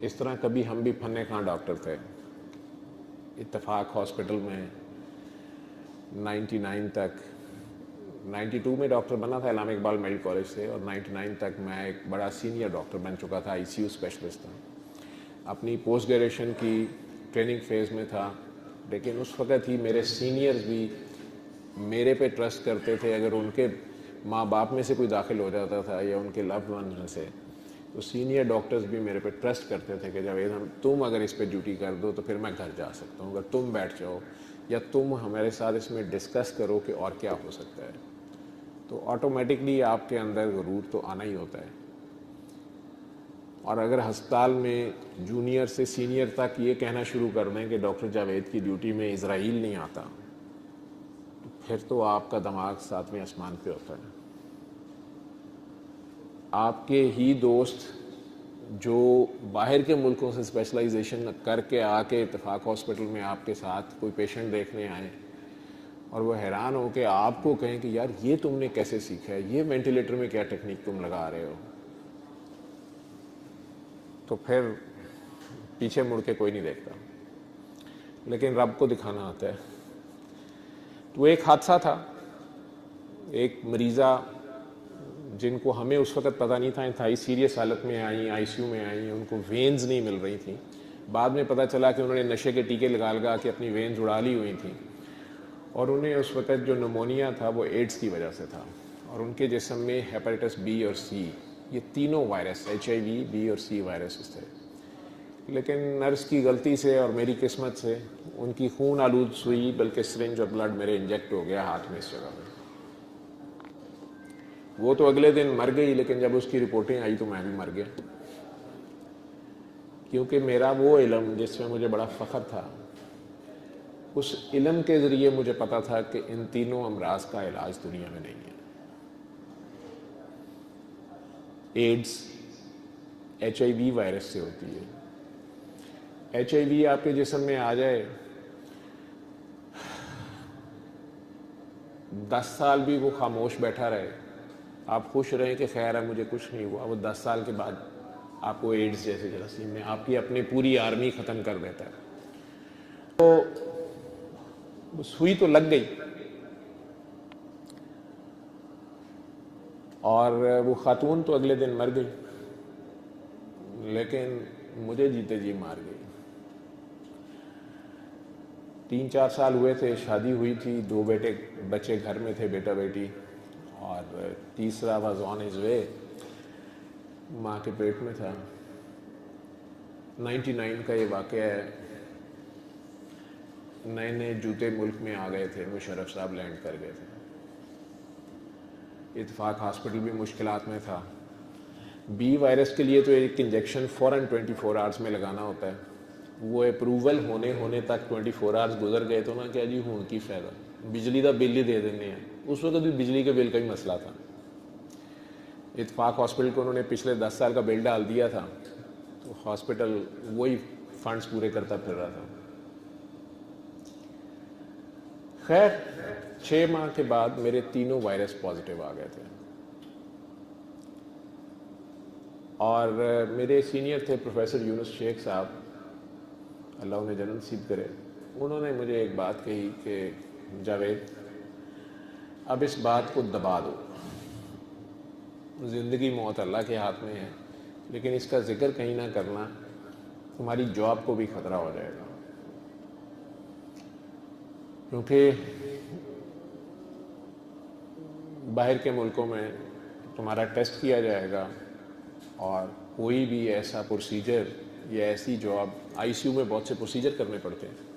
इस तरह कभी हम भी फन्ने खां डॉक्टर थे। इत्तेफाक हॉस्पिटल में 99 तक, 92 में डॉक्टर बना था इलामा इकबाल मेडिकल कॉलेज से, और 99 तक मैं एक बड़ा सीनियर डॉक्टर बन चुका था, आईसीयू स्पेशलिस्ट था। अपनी पोस्ट ग्रेजुएशन की ट्रेनिंग फेज़ में था, लेकिन उस वक़्त ही मेरे सीनियर्स भी मेरे पे ट्रस्ट करते थे। अगर उनके माँ बाप में से कोई दाखिल हो जाता था या उनके लव्ड वन में से, तो सीनियर डॉक्टर्स भी मेरे पे ट्रस्ट करते थे कि जावेद हम तुम अगर इस पे ड्यूटी कर दो तो फिर मैं घर जा सकता हूँ, अगर तुम बैठ जाओ या तुम हमारे साथ इसमें डिस्कस करो कि और क्या हो सकता है, तो ऑटोमेटिकली आपके अंदर गुरूर तो आना ही होता है। और अगर अस्पताल में जूनियर से सीनियर तक ये कहना शुरू कर दें कि डॉक्टर जावेद की ड्यूटी में इज़राइल नहीं आता, तो फिर तो आपका दिमाग सातवें आसमान पे होता है। आपके ही दोस्त जो बाहर के मुल्कों से स्पेशलाइजेशन करके आके इत्तेफाक हॉस्पिटल में आपके साथ कोई पेशेंट देखने आए और वो हैरान हो के आपको कहें कि यार ये तुमने कैसे सीखा है, ये वेंटिलेटर में क्या टेक्निक तुम लगा रहे हो, तो फिर पीछे मुड़ के कोई नहीं देखता, लेकिन रब को दिखाना आता है। तो एक हादसा था, एक मरीज़ा जिनको हमें उस वक़्त पता नहीं था, इंतहाई सीरियस हालत में आई, आईसीयू में आई, उनको वेन्स नहीं मिल रही थी। बाद में पता चला कि उन्होंने नशे के टीके लगा लगा के अपनी वेन्स उड़ा ली हुई थी, और उन्हें उस वक़्त जो निमोनिया था वो एड्स की वजह से था, और उनके जिस्म में हेपेटाइटिस बी और सी, ये तीनों वायरस HIV, बी और सी वायरस थे। लेकिन नर्स की गलती से और मेरी किस्मत से उनकी खून आलूद सुई बल्कि सिरिंज और ब्लड मेरे इंजेक्ट हो गया हाथ में इस जगह में। वो तो अगले दिन मर गई, लेकिन जब उसकी रिपोर्टें आई तो मैं भी मर गया, क्योंकि मेरा वो इल्म जिसमें मुझे बड़ा फ़ख्र था, उस इल्म के ज़रिए मुझे पता था कि इन तीनों अमराज का इलाज दुनिया में नहीं है। एड्स HIV वायरस से होती है। HIV आपके जिस्म में आ जाए, 10 साल भी वो खामोश बैठा रहे, आप खुश रहें कि खैर है मुझे कुछ नहीं हुआ, वो 10 साल के बाद आपको एड्स जैसे जरासीम में आपकी अपनी पूरी आर्मी ख़त्म कर देता है। तो सुई तो लग गई, और वो खातून तो अगले दिन मर गई, लेकिन मुझे जीते जी मार गई। 3-4 साल हुए थे, शादी हुई थी, 2 बच्चे घर में थे, बेटा बेटी, और तीसरा वाज ऑन हिज वे, माँ के पेट में था। 99 का ये वाक़या है। नए नए जूते मुल्क में आ गए थे, मुशर्रफ साहब लैंड कर गए थे। इत्तेफाक हॉस्पिटल भी मुश्किलात में था। बी वायरस के लिए तो एक इंजेक्शन फ़ौरन 24 आवर्स में लगाना होता है, वो अप्रूवल होने तक 24 आवर्स गुजर गए तो ना क्या जी हूँ की फ़ायदा, बिजली का बिल ही दे देने हैं। उस वक्त भी बिजली के बिल का ही मसला था। इत्तेफाक हॉस्पिटल को उन्होंने पिछले 10 साल का बिल डाल दिया था, तो हॉस्पिटल वही फंड्स पूरे करता फिर रहा था। खैर 6 माह के बाद मेरे तीनों वायरस पॉजिटिव आ गए थे, और मेरे सीनियर थे प्रोफेसर यूनुस शेख साहब, अल्लाह उन्हें जन्नत नसीब करे। उन्होंने मुझे एक बात कही कि जावेद अब इस बात को दबा दो, ज़िंदगी मौत अल्लाह के हाथ में है, लेकिन इसका जिक्र कहीं ना करना, तुम्हारी जॉब को भी ख़तरा हो जाएगा, क्योंकि बाहर के मुल्कों में तुम्हारा टेस्ट किया जाएगा, और कोई भी ऐसा प्रोसीजर या ऐसी जॉब, आईसीयू में बहुत से प्रोसीजर करने पड़ते हैं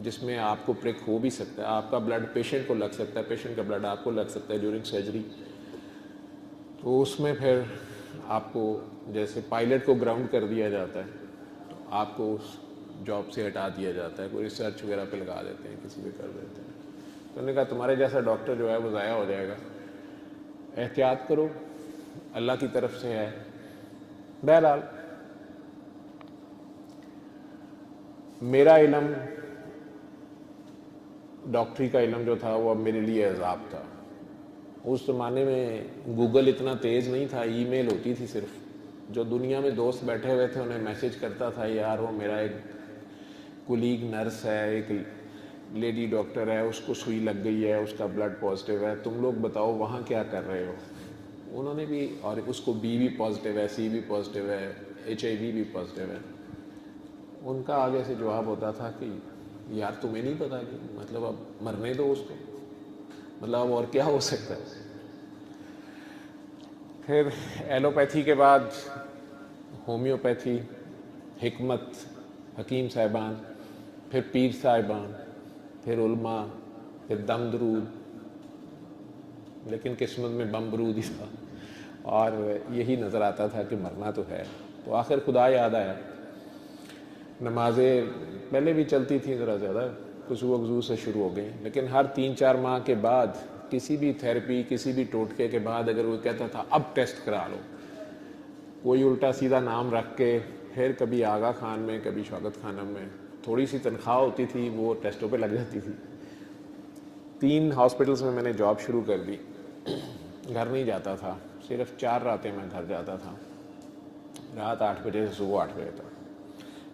जिसमें आपको प्रिक हो भी सकता है, आपका ब्लड पेशेंट को लग सकता है, पेशेंट का ब्लड आपको लग सकता है ड्यूरिंग सर्जरी। तो उसमें फिर आपको जैसे पायलट को ग्राउंड कर दिया जाता है, तो आपको उस जॉब से हटा दिया जाता है, कोई रिसर्च वगैरह पे लगा देते हैं, किसी पे कर देते हैं। तो उन्होंने कहा तुम्हारे जैसा डॉक्टर जो है वो ज़ाया हो जाएगा, एहतियात करो, अल्लाह की तरफ से है। बहरहाल मेरा इल्म, डॉक्टरी का इल्म जो था वो अब मेरे लिए अज़ाब था। उस ज़माने में गूगल इतना तेज़ नहीं था, ईमेल होती थी सिर्फ, जो दुनिया में दोस्त बैठे हुए थे उन्हें मैसेज करता था, यार वो मेरा एक कुलीग नर्स है, एक लेडी डॉक्टर है, उसको सुई लग गई है, उसका ब्लड पॉजिटिव है, तुम लोग बताओ वहाँ क्या कर रहे हो। उन्होंने भी, और उसको बी भी पॉजिटिव है, सी भी पॉजिटिव है, HIV भी पॉजिटिव है। उनका आगे से जवाब होता था कि यार तुम्हें नहीं पता कि मतलब अब मरने दो उसको, मतलब अब और क्या हो सकता है। फिर एलोपैथी के बाद होम्योपैथी, हिकमत, हकीम साहिबान, फिर पीर साहिबान, फिर उल्मा, फिर दमदरूद, लेकिन किस्मत में बमबरूद ही था और यही नज़र आता था कि मरना तो है। तो आखिर खुदा याद आया। नमाजें पहले भी चलती थी ज़रा ज़्यादा, खुशबू वज़ू से शुरू हो गई, लेकिन हर 3-4 माह के बाद किसी भी थेरेपी, किसी भी टोटके के बाद अगर वो कहता था अब टेस्ट करा लो, कोई उल्टा सीधा नाम रख के, फिर कभी आगा खान में, कभी शौकत खानम में, थोड़ी सी तनख्वाह होती थी, वो टेस्टों पे लग जाती थी। 3 हॉस्पिटल्स में मैंने जॉब शुरू कर दी। घर नहीं जाता था, सिर्फ 4 रातें मैं घर जाता था, रात 8 बजे से सुबह 8 बजे तक।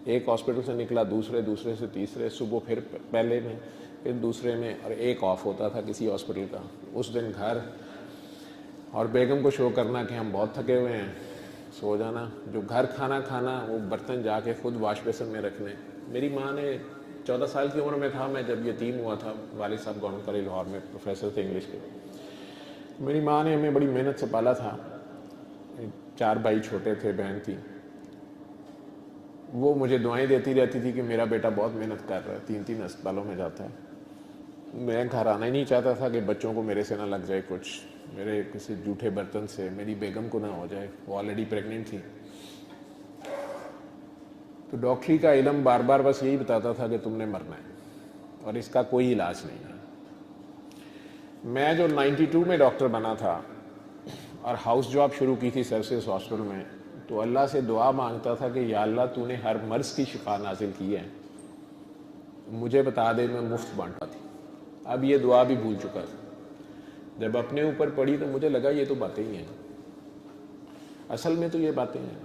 एक हॉस्पिटल से निकला, दूसरे से तीसरे, सुबह फिर पहले में, फिर दूसरे में, और एक ऑफ होता था किसी हॉस्पिटल का। उस दिन घर, और बेगम को शो करना कि हम बहुत थके हुए हैं, सो जाना। जो घर खाना खाना, वो बर्तन जाके खुद वाश बेसिन में रखने। मेरी माँ ने 14 साल की उम्र में था मैं जब यतीम हुआ था, वालिद साहब गवर्नमेंट कॉलेज लाहौर में प्रोफेसर थे इंग्लिश के। मेरी माँ ने हमें बड़ी मेहनत से पाला था। 4 भाई छोटे थे, बहन थी। वो मुझे दुआएं देती रहती थी कि मेरा बेटा बहुत मेहनत कर रहा है, 3-3 अस्पतालों में जाता है। मैं घर आना ही नहीं चाहता था कि बच्चों को मेरे से ना लग जाए कुछ, मेरे किसी जूठे बर्तन से मेरी बेगम को ना हो जाए, वो ऑलरेडी प्रेग्नेंट थी। तो डॉक्टरी का इल्म बार बार बस यही बताता था कि तुमने मरना है और इसका कोई इलाज नहीं है। मैं जो 92 में डॉक्टर बना था और हाउस जॉब शुरू की थी सर्विसेज हॉस्पिटल में, तो अल्लाह से दुआ मांगता था कि या अल्लाह तूने हर मर्ज की शिफा नाजिल की है, मुझे बता दे, मैं मुफ्त बांटा थी। अब ये दुआ भी भूल चुका था। जब अपने ऊपर पड़ी तो मुझे लगा ये तो बातें ही हैं, असल में तो ये बातें हैं।